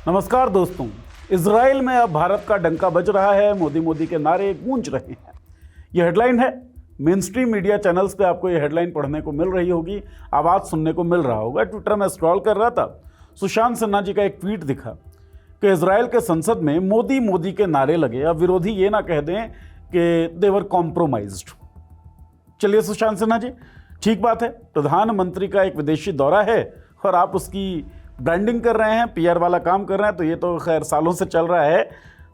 नमस्कार दोस्तों। इजराइल में अब भारत का डंका बज रहा है, मोदी के नारे गूंज रहे हैं। यह हेडलाइन है। मेन स्ट्रीम मीडिया चैनल्स पे आपको यह हेडलाइन पढ़ने को मिल रही होगी, आवाज़ सुनने को मिल रहा होगा। ट्विटर में स्क्रॉल कर रहा था, सुशांत सिन्हा जी का एक ट्वीट दिखा कि इजराइल के संसद में मोदी के नारे लगे। अब विरोधी ये ना कह दें कि देवर कॉम्प्रोमाइज्ड। चलिए सुशांत सिन्हा जी, ठीक बात है, प्रधानमंत्री का एक विदेशी दौरा है और आप उसकी ब्रांडिंग कर रहे हैं, पीआर वाला काम कर रहे हैं, तो ये तो खैर सालों से चल रहा है,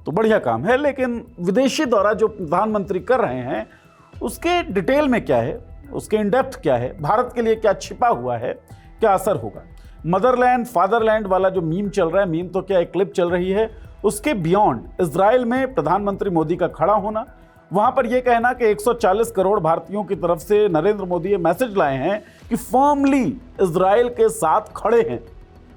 तो बढ़िया काम है। लेकिन विदेशी दौरा जो प्रधानमंत्री कर रहे हैं उसके डिटेल में क्या है, उसके इन डेप्थ क्या है, भारत के लिए क्या छिपा हुआ है, क्या असर होगा। मदरलैंड फादरलैंड वाला जो मीम चल रहा है, मीम तो क्या एक क्लिप चल रही है, उसके बियॉन्ड इजराइल में प्रधानमंत्री मोदी का खड़ा होना, वहां पर यह कहना कि 140 करोड़ भारतीयों की तरफ से नरेंद्र मोदी ये मैसेज लाए हैं कि फर्मली इजराइल के साथ खड़े हैं।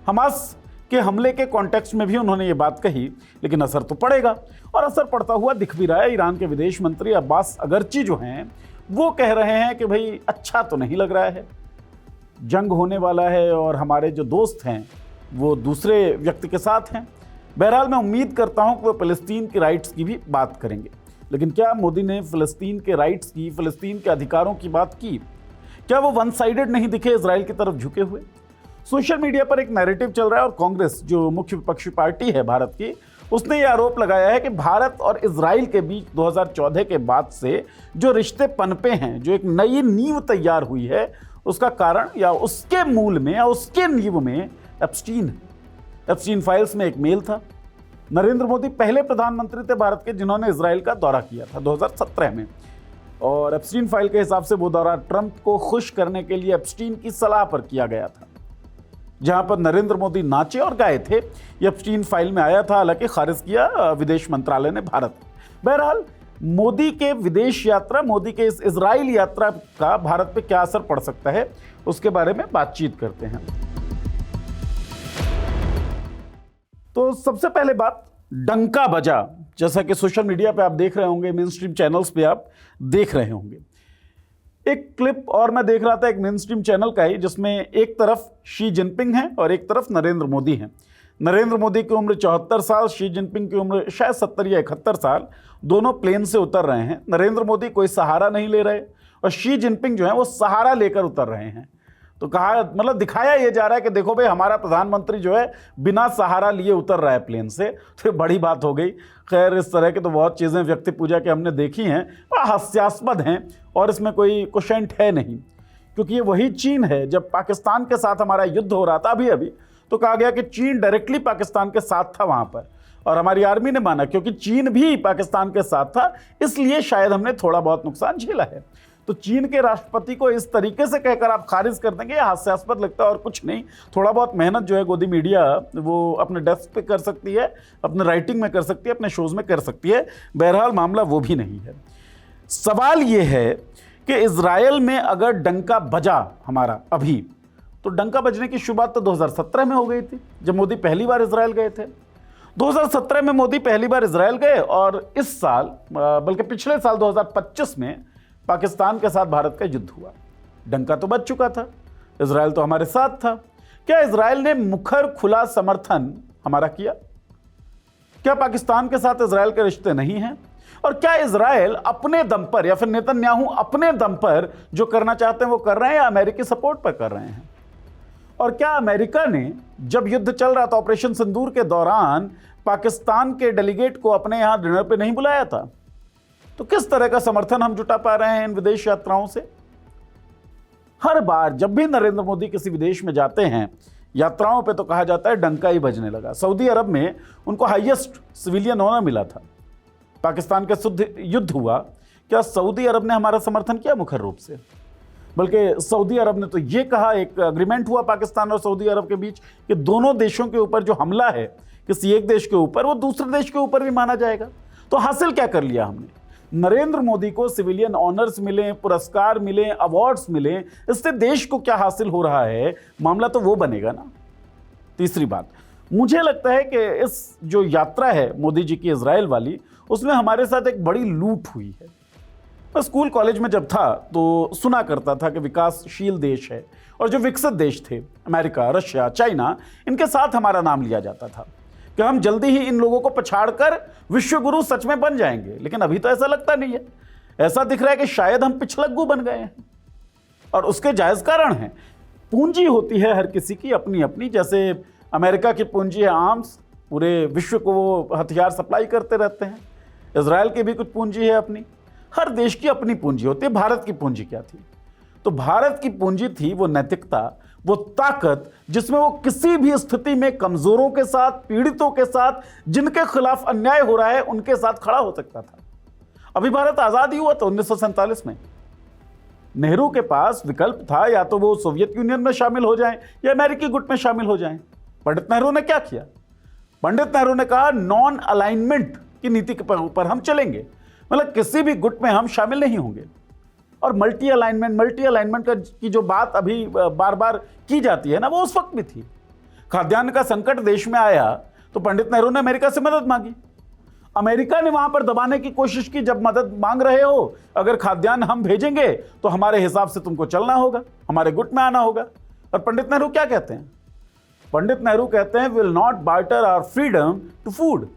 हमास के हमले के कॉन्टेक्स्ट में भी उन्होंने ये बात कही, लेकिन असर तो पड़ेगा और असर पड़ता हुआ दिख भी रहा है। ईरान के विदेश मंत्री अब्बास अगरची जो हैं वो कह रहे हैं कि भाई अच्छा तो नहीं लग रहा है, जंग होने वाला है और हमारे जो दोस्त हैं वो दूसरे व्यक्ति के साथ हैं। बहरहाल मैं उम्मीद करता हूं कि वो फ़लस्तीन के राइट्स की भी बात करेंगे। लेकिन क्या मोदी ने फ़लस्तीन के राइट्स की, फ़लस्तीन के अधिकारों की बात की? क्या वो वन साइडेड नहीं दिखे इजराइल की तरफ झुके हुए? सोशल मीडिया पर एक नैरेटिव चल रहा है और कांग्रेस जो मुख्य विपक्षी पार्टी है भारत की, उसने ये आरोप लगाया है कि भारत और इजराइल के बीच 2014 के बाद से जो रिश्ते पनपे हैं, जो एक नई नींव तैयार हुई है, उसका कारण या उसके मूल में या उसके नींव में एप्स्टीन है। एप्स्टीन फाइल्स में एक मेल था। नरेंद्र मोदी पहले प्रधानमंत्री थे भारत के जिन्होंने इजराइल का दौरा किया था 2017 में, और एप्स्टीन फाइल के हिसाब से वो दौरा ट्रंप को खुश करने के लिए एप्स्टीन की सलाह पर किया गया था, जहां पर नरेंद्र मोदी नाचे और गाए थे। ये एप्स्टीन फाइल में आया था, हालांकि खारिज किया विदेश मंत्रालय ने भारत। बहरहाल मोदी के विदेश यात्रा, मोदी के इस इजराइल यात्रा का भारत पे क्या असर पड़ सकता है, उसके बारे में बातचीत करते हैं। तो सबसे पहले बात, डंका बजा, जैसा कि सोशल मीडिया पे आप देख रहे होंगे, मेन स्ट्रीम चैनल्स पे आप देख रहे होंगे। एक क्लिप और मैं देख रहा था एक मेन स्ट्रीम चैनल का ही, जिसमें एक तरफ शी जिनपिंग है और एक तरफ नरेंद्र मोदी हैं। नरेंद्र मोदी की उम्र 74 साल, शी जिनपिंग की उम्र शायद 70 या 71 साल। दोनों प्लेन से उतर रहे हैं। नरेंद्र मोदी कोई सहारा नहीं ले रहे और शी जिनपिंग जो है वो सहारा लेकर उतर रहे हैं। तो कहा, मतलब दिखाया ये जा रहा है कि देखो भाई, हमारा प्रधानमंत्री जो है बिना सहारा लिए उतर रहा है प्लेन से। तो बड़ी बात हो गई। खैर, इस तरह की तो बहुत चीज़ें व्यक्ति पूजा के हमने देखी हैं और हास्यास्पद हैं, और इसमें कोई क्वेश्चन है नहीं, क्योंकि ये वही चीन है। जब पाकिस्तान के साथ हमारा युद्ध हो रहा था अभी तो कहा गया कि चीन डायरेक्टली पाकिस्तान के साथ था वहाँ पर, और हमारी आर्मी ने माना क्योंकि चीन भी पाकिस्तान के साथ था, इसलिए शायद हमने थोड़ा बहुत नुकसान झेला है। तो चीन के राष्ट्रपति को इस तरीके से कहकर आप खारिज कर देंगे, हास्यास्पद लगता है और कुछ नहीं। थोड़ा बहुत मेहनत जो है गोदी मीडिया वो अपने डेस्क पे कर सकती है, अपने राइटिंग में कर सकती है, अपने शोज में कर सकती है। बहरहाल मामला वो भी नहीं है। सवाल ये है कि इजराइल में अगर डंका बजा हमारा अभी, तो डंका बजने की शुरुआत तो 2017 में हो गई थी, जब मोदी पहली बार इजराइल गए थे। 2017 में मोदी पहली बार इजराइल गए, और इस साल, बल्कि पिछले साल 2025 में पाकिस्तान के साथ भारत का युद्ध हुआ। डंका तो बज चुका था, इजराइल तो हमारे साथ था। क्या इजराइल ने मुखर खुला समर्थन हमारा किया? क्या पाकिस्तान के साथ इजराइल के रिश्ते नहीं हैं? और क्या इजराइल अपने दम पर, या फिर नेतन्याहू अपने दम पर जो करना चाहते हैं वो कर रहे हैं, या अमेरिकी सपोर्ट पर कर रहे हैं? और क्या अमेरिका ने जब युद्ध चल रहा था ऑपरेशन सिंदूर के दौरान पाकिस्तान के डेलीगेट को अपने यहां डिनर पे नहीं बुलाया था? तो किस तरह का समर्थन हम जुटा पा रहे हैं इन विदेश यात्राओं से? हर बार जब भी नरेंद्र मोदी किसी विदेश में जाते हैं यात्राओं पे, तो कहा जाता है डंका ही बजने लगा। सऊदी अरब में उनको हाईएस्ट सिविलियन ऑनर मिला था, पाकिस्तान के शुद्ध युद्ध हुआ। क्या सऊदी अरब ने हमारा समर्थन किया मुखर रूप से? बल्कि सऊदी अरब ने तो ये कहा, एक एग्रीमेंट हुआ पाकिस्तान और सऊदी अरब के बीच कि दोनों देशों के ऊपर जो हमला है किसी एक देश के ऊपर, वो दूसरे देश के ऊपर भी माना जाएगा। तो हासिल क्या कर लिया हमने? नरेंद्र मोदी को सिविलियन ऑनर्स मिले, पुरस्कार मिले, अवार्ड्स मिले, इससे देश को क्या हासिल हो रहा है? मामला तो वो बनेगा ना। तीसरी बात, मुझे लगता है कि इस जो यात्रा है मोदी जी की इजराइल वाली, उसमें हमारे साथ एक बड़ी लूट हुई है। मैं स्कूल कॉलेज में जब था तो सुना करता था कि विकासशील देश है, और जो विकसित देश थे, अमेरिका, रशिया, चाइना, इनके साथ हमारा नाम लिया जाता था। कि हम जल्दी ही इन लोगों को पछाड़कर विश्व गुरु सच में बन जाएंगे, लेकिन अभी तो ऐसा लगता नहीं है। ऐसा दिख रहा है कि शायद हम पिछलग्गू बन गए हैं, और उसके जायज कारण हैं। पूंजी होती है हर किसी की अपनी अपनी, जैसे अमेरिका की पूंजी है आर्म्स, पूरे विश्व को वो हथियार सप्लाई करते रहते हैं। इजराइल की भी कुछ पूंजी है अपनी, हर देश की अपनी पूंजी होती है। भारत की पूंजी क्या थी? तो भारत की पूंजी थी वो नैतिकता, वो ताकत, जिसमें वो किसी भी स्थिति में कमजोरों के साथ, पीड़ितों के साथ, जिनके खिलाफ अन्याय हो रहा है उनके साथ खड़ा हो सकता था। अभी भारत आजाद ही हुआ था 1947 में। नेहरू के पास विकल्प था, या तो वो सोवियत यूनियन में शामिल हो जाएं या अमेरिकी गुट में शामिल हो जाएं। पंडित नेहरू ने क्या किया? पंडित नेहरू ने कहा नॉन अलाइनमेंट की नीति के ऊपर हम चलेंगे, मतलब किसी भी गुट में हम शामिल नहीं होंगे। और मल्टी अलाइनमेंट की जो बात अभी बार बार की जाती है ना, वो उस वक्त भी थी। खाद्यान्न का संकट देश में आया तो पंडित नेहरू ने अमेरिका से मदद मांगी। अमेरिका ने वहां पर दबाने की कोशिश की, जब मदद मांग रहे हो, अगर खाद्यान्न हम भेजेंगे तो हमारे हिसाब से तुमको चलना होगा, हमारे गुट में आना होगा। और पंडित नेहरू क्या कहते हैं? पंडित नेहरू कहते हैं will not barter our freedom to food.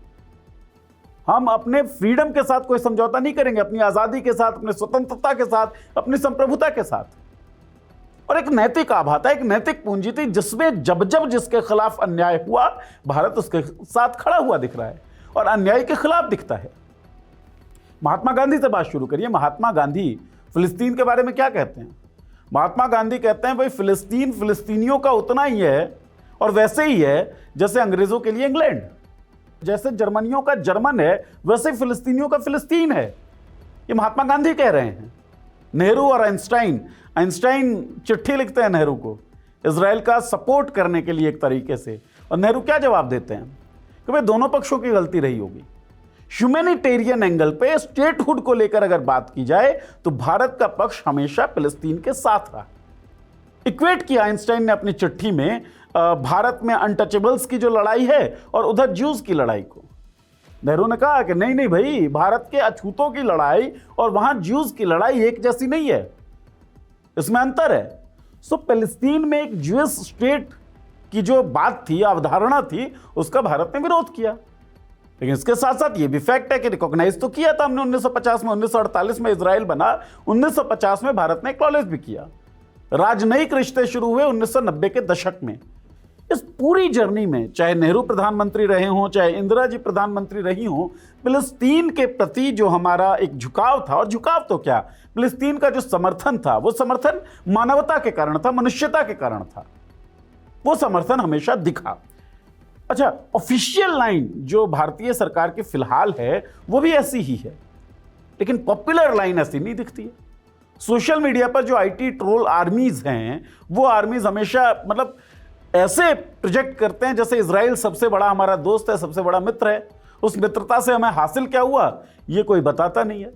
हम अपने फ्रीडम के साथ कोई समझौता नहीं करेंगे, अपनी आजादी के साथ, अपनी स्वतंत्रता के साथ, अपनी संप्रभुता के साथ। और एक नैतिक आभा था, एक नैतिक पूंजी थी, जिसमें जब जब जिसके खिलाफ अन्याय हुआ, भारत उसके साथ खड़ा हुआ दिख रहा है और अन्याय के खिलाफ दिखता है। महात्मा गांधी से बात शुरू करिए। महात्मा गांधी फिलिस्तीन के बारे में क्या कहते हैं? महात्मा गांधी कहते हैं भाई फिलिस्तीन फिलिस्तीनियों का उतना ही है और वैसे ही है जैसे अंग्रेजों के लिए इंग्लैंड, जैसे जर्मनियों का जर्मन है वैसे फिलिस्तीनियों का फिलिस्तीन है। ये महात्मा गांधी कह रहे हैं। नेहरू और आइंस्टाइन चिट्ठी लिखते हैं नेहरू को इजराइल का सपोर्ट करने के लिए एक तरीके से, और नेहरू क्या जवाब देते हैं कि भाई दोनों पक्षों की गलती रही होगी। ह्यूमैनिटेरियन एंगल पे स्टेटहुड को लेकर अगर बात की जाए तो भारत का पक्ष हमेशा फिलिस्तीन के साथ रहा। इक्वेट किया आइंस्टाइन ने अपनी चिट्ठी में भारत में अनटचेबल्स की जो लड़ाई है और उधर ज्यूज की लड़ाई को। नेहरू ने कहा कि नहीं भाई, भारत के अछूतों की लड़ाई और वहां ज्यूज की लड़ाई एक जैसी नहीं है, इसमें अंतर है। सो फिलिस्तीन में एक ज्यूइश स्टेट की जो बात थी, अवधारणा थी, उसका भारत ने विरोध किया। लेकिन इसके साथ साथ ये भी फैक्ट है कि रिकॉग्नाइज तो किया था हमने 1950 में, 1948 में इजराइल बना, 1950 में भारत ने एक्नॉलेज भी किया। राजनयिक रिश्ते शुरू हुए 1990 के दशक में। इस पूरी जर्नी में चाहे नेहरू प्रधानमंत्री रहे हों, चाहे इंदिरा जी प्रधानमंत्री रही हों, फिलिस्तीन के प्रति जो हमारा एक झुकाव था, और झुकाव तो क्या, फिलिस्तीन का जो समर्थन था, वो समर्थन मानवता के कारण था, मनुष्यता के कारण था। वो समर्थन हमेशा दिखा। अच्छा, ऑफिशियल लाइन जो भारतीय सरकार की फिलहाल है वो भी ऐसी ही है, लेकिन पॉपुलर लाइन ऐसी नहीं दिखती है। सोशल मीडिया पर जो आईटी ट्रोल आर्मीज हैं, वो आर्मीज हमेशा मतलब ऐसे प्रोजेक्ट करते हैं जैसे इजराइल सबसे बड़ा हमारा दोस्त है, सबसे बड़ा मित्र है। उस मित्रता से हमें हासिल क्या हुआ ये कोई बताता नहीं है।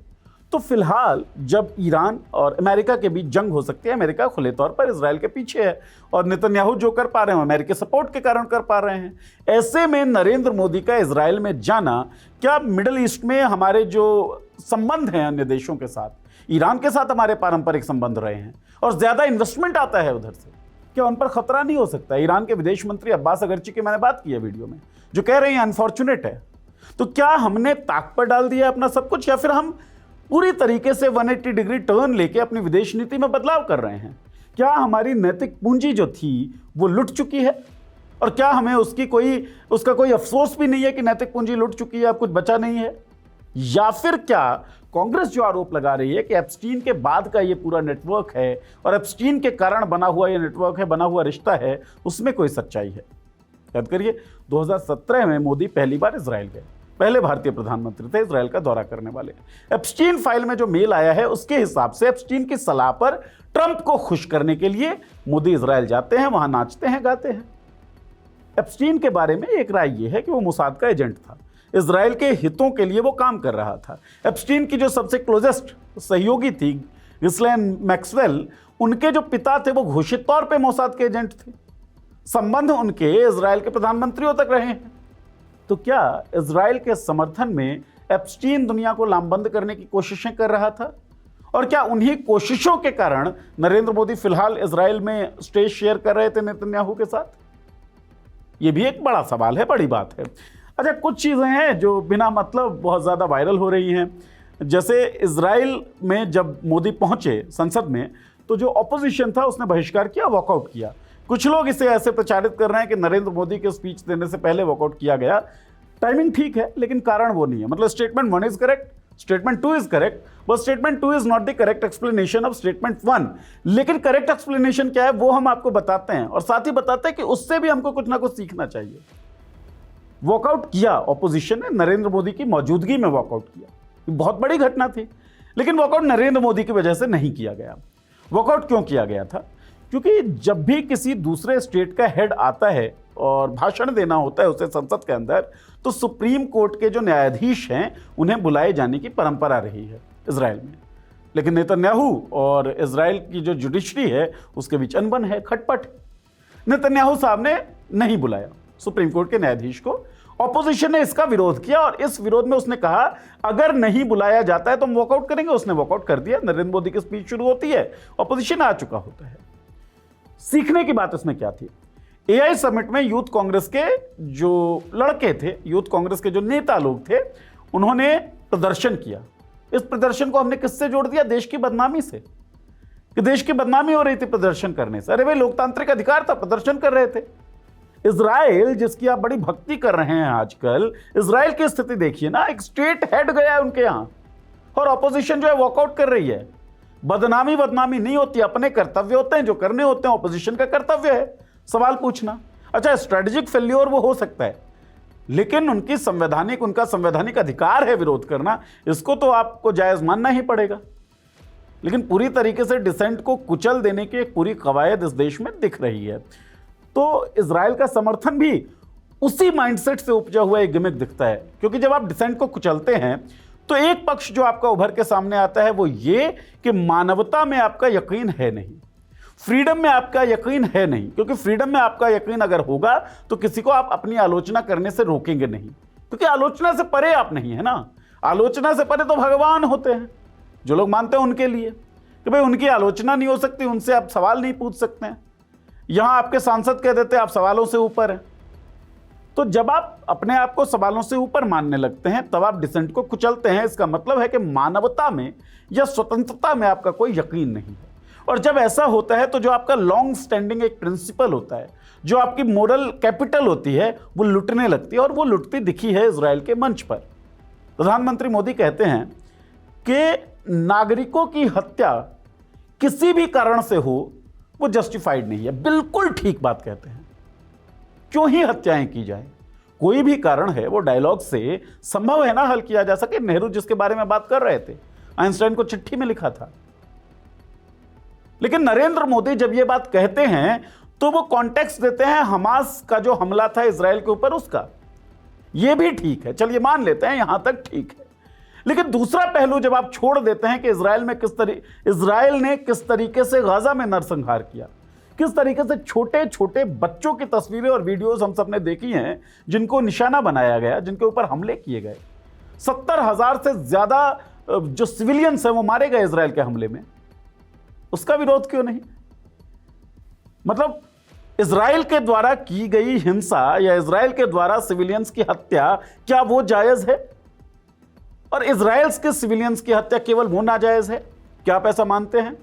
तो फिलहाल जब ईरान और अमेरिका के बीच जंग हो सकती है, अमेरिका खुले तौर पर इजराइल के पीछे है, और नेतन्याहू जो कर पा रहे हैं अमेरिकी सपोर्ट के कारण कर पा रहे हैं। ऐसे में नरेंद्र मोदी का इजराइल में जाना, क्या मिडिल ईस्ट में हमारे जो संबंध हैं अन्य देशों के साथ, ईरान के साथ हमारे पारंपरिक संबंध रहे हैं और ज्यादा इन्वेस्टमेंट आता है उधर से, क्या उन पर खतरा नहीं हो सकता? ईरान के विदेश मंत्री अब्बास अगरची की मैंने बात की है वीडियो में, जो कह रहे हैं अनफॉर्चुनेट है। तो क्या हमने ताक पर डाल दिया अपना सब कुछ, या फिर हम पूरी तरीके से 180 डिग्री टर्न लेके अपनी विदेश नीति में बदलाव कर रहे हैं? क्या हमारी नैतिक पूंजी जो थी वो लुट चुकी है, और क्या हमें उसका कोई अफसोस भी नहीं है कि नैतिक पूंजी लुट चुकी है, अब कुछ बचा नहीं है? या फिर क्या कांग्रेस जो आरोप लगा रही है कि एप्स्टीन के बाद का ये पूरा नेटवर्क है और एप्स्टीन के कारण बना हुआ ये नेटवर्क है, बना हुआ रिश्ता है, उसमें कोई सच्चाई है? याद करिए 2017 में मोदी पहली बार इजराइल गए, पहले भारतीय प्रधानमंत्री थे इजराइल का दौरा करने वाले। एप्स्टीन फाइल में जो मेल आया है उसके हिसाब से एप्स्टीन की सलाह पर ट्रंप को खुश करने के लिए मोदी इजराइल जाते हैं, वहां नाचते हैं, गाते हैं। एप्स्टीन के बारे में एक राय यह है कि वो मोसाद का एजेंट था, इजराइल के हितों के लिए वो काम कर रहा था। एप्स्टीन की जो सबसे क्लोजेस्ट सहयोगी थी गिस्लेन मैक्सवेल, उनके जो पिता थे वो घोषित तौर पे मोसाद के एजेंट थे। संबंध उनके इजराइल के प्रधानमंत्रियों तक रहे हैं। तो क्या इजराइल के समर्थन में एप्स्टीन दुनिया को लामबंद करने की कोशिशें कर रहा था? और क्या उन्हीं कोशिशों के कारण नरेंद्र मोदी फिलहाल इजराइल में स्टेज शेयर कर रहे थे नेतन्याहू के साथ? यह भी एक बड़ा सवाल है, बड़ी बात है। अच्छा, कुछ चीज़ें हैं जो बिना मतलब बहुत ज़्यादा वायरल हो रही हैं। जैसे इजराइल में जब मोदी पहुंचे संसद में, तो जो ऑपोजिशन था उसने बहिष्कार किया, वॉकआउट किया। कुछ लोग इसे ऐसे प्रचारित कर रहे हैं कि नरेंद्र मोदी के स्पीच देने से पहले वॉकआउट किया गया। टाइमिंग ठीक है, लेकिन कारण वो नहीं है। मतलब statement 1 is correct, statement 2 is correct, but statement 2 is not the correct explanation of statement 1। लेकिन करेक्ट एक्सप्लेनेशन क्या है वो हम आपको बताते हैं, और साथ ही बताते हैं कि उससे भी हमको कुछ ना कुछ सीखना चाहिए। वॉकआउट किया ऑपोजिशन ने, नरेंद्र मोदी की मौजूदगी में वॉकआउट किया। ये बहुत बड़ी घटना थी, लेकिन वॉकआउट नरेंद्र मोदी की वजह से नहीं किया गया। वॉकआउट क्यों किया गया था? क्योंकि जब भी किसी दूसरे स्टेट का हेड आता है और भाषण देना होता है उसे संसद के अंदर, तो सुप्रीम कोर्ट के जो न्यायाधीश हैं उन्हें बुलाए जाने की परंपरा रही है इजराइल में। लेकिन नेतन्याहू और इजराइल की जो जुडिशरी है उसके बीच अनबन है, खटपट। नेतन्याहू साहब ने नहीं बुलाया सुप्रीम कोर्ट के न्यायाधीश को। ऑपोजिशन ने इसका विरोध किया, और इस विरोध में उसने कहा अगर नहीं बुलाया जाता है तो हम वॉकआउट करेंगे। उसने वॉकआउट कर दिया। नरेंद्र मोदी की स्पीच शुरू होती है, ऑपोजिशन आ चुका होता है। सीखने की बात इसमें क्या थी? एआई समिट में यूथ कांग्रेस के जो लड़के थे, यूथ कांग्रेस के जो नेता लोग थे, उन्होंने प्रदर्शन किया। इस प्रदर्शन को हमने किससे जोड़ दिया? देश की बदनामी से, कि देश की बदनामी हो रही थी प्रदर्शन करने से। अरे भाई, लोकतांत्रिक अधिकार था, प्रदर्शन कर रहे थे। इजराइल जिसकी आप बड़ी भक्ति कर रहे हैं आजकल, इजराइल की स्थिति देखिए ना। एक स्टेट हेड गया है उनके यहां, और ऑपोजिशन जो है वॉकआउट कर रही है। बदनामी नहीं होती, अपने कर्तव्य होते हैं जो करने होते हैं। ऑपोजिशन का कर्तव्य है सवाल पूछना। अच्छा, स्ट्रेटेजिक फेल्योर वो हो सकता है, लेकिन उनका संवैधानिक अधिकार है विरोध करना, इसको तो आपको जायज मानना ही पड़ेगा। लेकिन पूरी तरीके से डिसेंट को कुचल देने की एक पूरी कवायद इस देश में दिख रही है। तो इजराइल का समर्थन भी उसी माइंडसेट से उपजा हुआ एक गिमिक दिखता है, क्योंकि जब आप डिसेंट को कुचलते हैं तो एक पक्ष जो आपका उभर के सामने आता है वो ये कि मानवता में आपका यकीन है नहीं, फ्रीडम में आपका यकीन है नहीं। क्योंकि फ्रीडम में आपका यकीन अगर होगा तो किसी को आप अपनी आलोचना करने से रोकेंगे नहीं, क्योंकि आलोचना से परे आप नहीं है ना। आलोचना से परे तो भगवान होते हैं, जो लोग मानते हैं उनके लिए कि भाई उनकी आलोचना नहीं हो सकती, उनसे आप सवाल नहीं पूछ सकते हैं। यहां आपके सांसद कह देते हैं आप सवालों से ऊपर हैं। तो जब आप अपने आप को सवालों से ऊपर मानने लगते हैं तब आप डिसेंट को कुचलते हैं। इसका मतलब है कि मानवता में या स्वतंत्रता में आपका कोई यकीन नहीं है। और जब ऐसा होता है तो जो आपका लॉन्ग स्टैंडिंग एक प्रिंसिपल होता है, जो आपकी मोरल कैपिटल होती है, वो लुटने लगती है, और वो लुटती दिखी है इजराइल के मंच पर। प्रधानमंत्री मोदी कहते हैं कि नागरिकों की हत्या किसी भी कारण से हो वो जस्टिफाइड नहीं है। बिल्कुल ठीक बात कहते हैं। क्यों ही हत्याएं की जाए, कोई भी कारण है वो डायलॉग से संभव है ना हल किया जा सके। नेहरू जिसके बारे में बात कर रहे थे, आइंस्टाइन को चिट्ठी में लिखा था। लेकिन नरेंद्र मोदी जब ये बात कहते हैं तो वो कॉन्टेक्स्ट देते हैं हमास का जो हमला था इजराइल के ऊपर उसका। ये भी ठीक है, चलिए मान लेते हैं, यहां तक ठीक है। लेकिन दूसरा पहलू जब आप छोड़ देते हैं कि इजराइल ने किस तरीके से गाजा में नरसंहार किया, किस तरीके से छोटे छोटे बच्चों की तस्वीरें और वीडियोस हम सब ने देखी हैं जिनको निशाना बनाया गया, जिनके ऊपर हमले किए गए। 70,000 से ज्यादा जो सिविलियंस हैं वो मारे गए इजराइल के हमले में। उसका विरोध क्यों नहीं? मतलब इजराइल के द्वारा की गई हिंसा या इजराइल के द्वारा सिविलियंस की हत्या, क्या वो जायज है? और इजराइल के सिविलियंस की हत्या केवल वो नाजायज है? क्या आप ऐसा मानते हैं?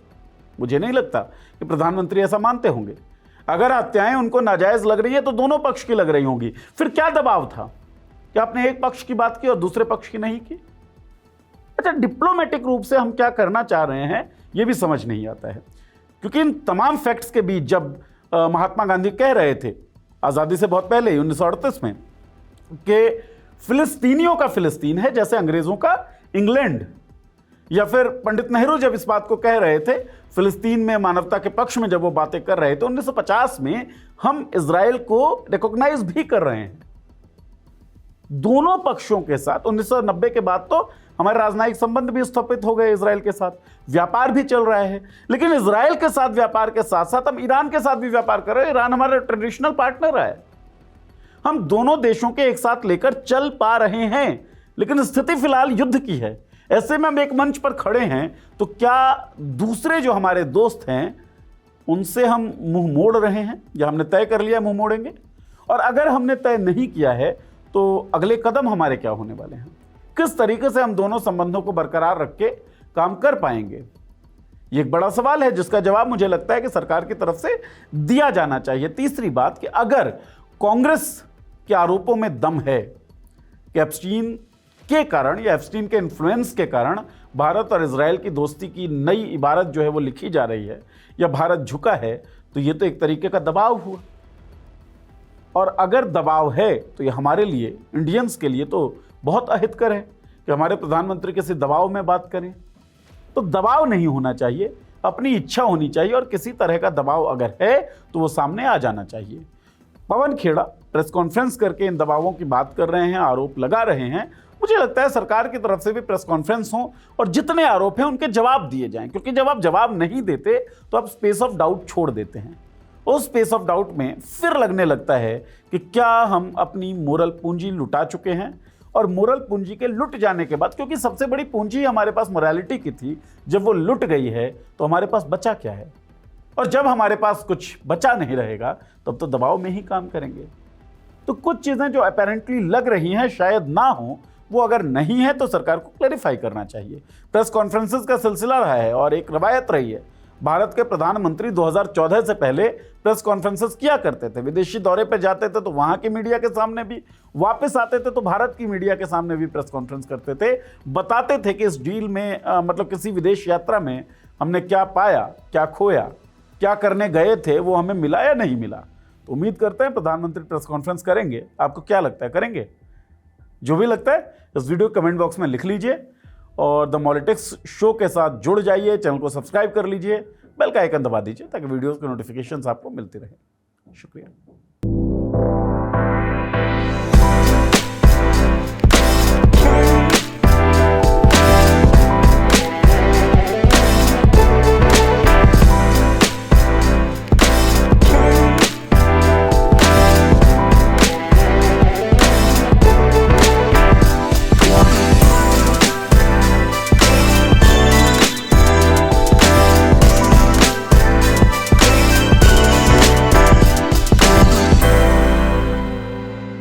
मुझे नहीं लगता कि प्रधानमंत्री ऐसा मानते होंगे। अगर हत्याएं उनको नाजायज लग रही है तो दोनों पक्ष की लग रही होंगी। फिर क्या दबाव था कि आपने एक पक्ष की बात की और दूसरे पक्ष की नहीं की? अच्छा, डिप्लोमेटिक रूप से हम क्या करना चाह रहे हैं यह भी समझ नहीं आता है। क्योंकि इन तमाम फैक्ट्स के बीच जब महात्मा गांधी कह रहे थे आज़ादी से बहुत पहले 1938 में कि फिलिस्तीनियों का फिलिस्तीन है जैसे अंग्रेजों का इंग्लैंड, या फिर पंडित नेहरू जब इस बात को कह रहे थे फिलिस्तीन में मानवता के पक्ष में, जब वो बातें कर रहे थे 1950 में, हम इजराइल को रिकॉग्नाइज भी कर रहे हैं दोनों पक्षों के साथ। 1990 के बाद तो हमारे राजनयिक संबंध भी स्थापित हो गए इजराइल के साथ, व्यापार भी चल रहा है। लेकिन इजराइल के साथ व्यापार के साथ साथ हम ईरान के साथ भी व्यापार कर रहे हैं। ईरान हमारा ट्रेडिशनल पार्टनर है। हम दोनों देशों के एक साथ लेकर चल पा रहे हैं, लेकिन स्थिति फिलहाल युद्ध की है। ऐसे में हम एक मंच पर खड़े हैं तो क्या दूसरे जो हमारे दोस्त हैं उनसे हम मुंह मोड़ रहे हैं, या हमने तय कर लिया मुंह मोड़ेंगे? और अगर हमने तय नहीं किया है तो अगले कदम हमारे क्या होने वाले हैं, किस तरीके से हम दोनों संबंधों को बरकरार रख के काम कर पाएंगे, ये एक बड़ा सवाल है जिसका जवाब मुझे लगता है कि सरकार की तरफ से दिया जाना चाहिए। तीसरी बात कि अगर कांग्रेस के आरोपों में दम है कि एप्स्टीन के कारण या एप्स्टीन के इन्फ्लुएंस के कारण भारत और इजराइल की दोस्ती की नई इबारत जो है वो लिखी जा रही है या भारत झुका है, तो ये तो एक तरीके का दबाव हुआ। और अगर दबाव है तो ये हमारे लिए, इंडियंस के लिए तो बहुत अहितकर है कि हमारे प्रधानमंत्री किसी दबाव में बात करें। तो दबाव नहीं होना चाहिए, अपनी इच्छा होनी चाहिए, और किसी तरह का दबाव अगर है तो वो सामने आ जाना चाहिए। पवन खेड़ा प्रेस कॉन्फ्रेंस करके इन दबावों की बात कर रहे हैं, आरोप लगा रहे हैं। मुझे लगता है सरकार की तरफ से भी प्रेस कॉन्फ्रेंस हो और जितने आरोप हैं उनके जवाब दिए जाएं, क्योंकि जब आप जवाब नहीं देते तो आप स्पेस ऑफ डाउट छोड़ देते हैं। उस स्पेस ऑफ डाउट में फिर लगने लगता है कि क्या हम अपनी मोरल पूंजी लुटा चुके हैं, और मोरल पूंजी के लुट जाने के बाद, क्योंकि सबसे बड़ी पूंजी हमारे पास मोरालिटी की थी, जब वो लुट गई है तो हमारे पास बचा क्या है। और जब हमारे पास कुछ बचा नहीं रहेगा तब तो दबाव में ही काम करेंगे। तो कुछ चीज़ें जो अपेरेंटली लग रही हैं शायद ना हो, वो अगर नहीं है तो सरकार को क्लैरिफाई करना चाहिए। प्रेस कॉन्फ्रेंसेस का सिलसिला रहा है और एक रवायत रही है। भारत के प्रधानमंत्री 2014 से पहले प्रेस कॉन्फ्रेंसेस किया करते थे, विदेशी दौरे पर जाते थे तो वहाँ की मीडिया के सामने भी, वापस आते थे तो भारत की मीडिया के सामने भी प्रेस कॉन्फ्रेंस करते थे, बताते थे कि इस डील में मतलब किसी विदेश यात्रा में हमने क्या पाया, क्या खोया, क्या करने गए थे, वो हमें मिला या नहीं मिला। तो उम्मीद करते हैं प्रधानमंत्री प्रेस कॉन्फ्रेंस करेंगे। आपको क्या लगता है, करेंगे? जो भी लगता है इस वीडियो कमेंट बॉक्स में लिख लीजिए, और द पॉलिटिक्स शो के साथ जुड़ जाइए, चैनल को सब्सक्राइब कर लीजिए, बेल का आइकन दबा दीजिए ताकि वीडियोस के नोटिफिकेशंस आपको मिलती रहे। शुक्रिया।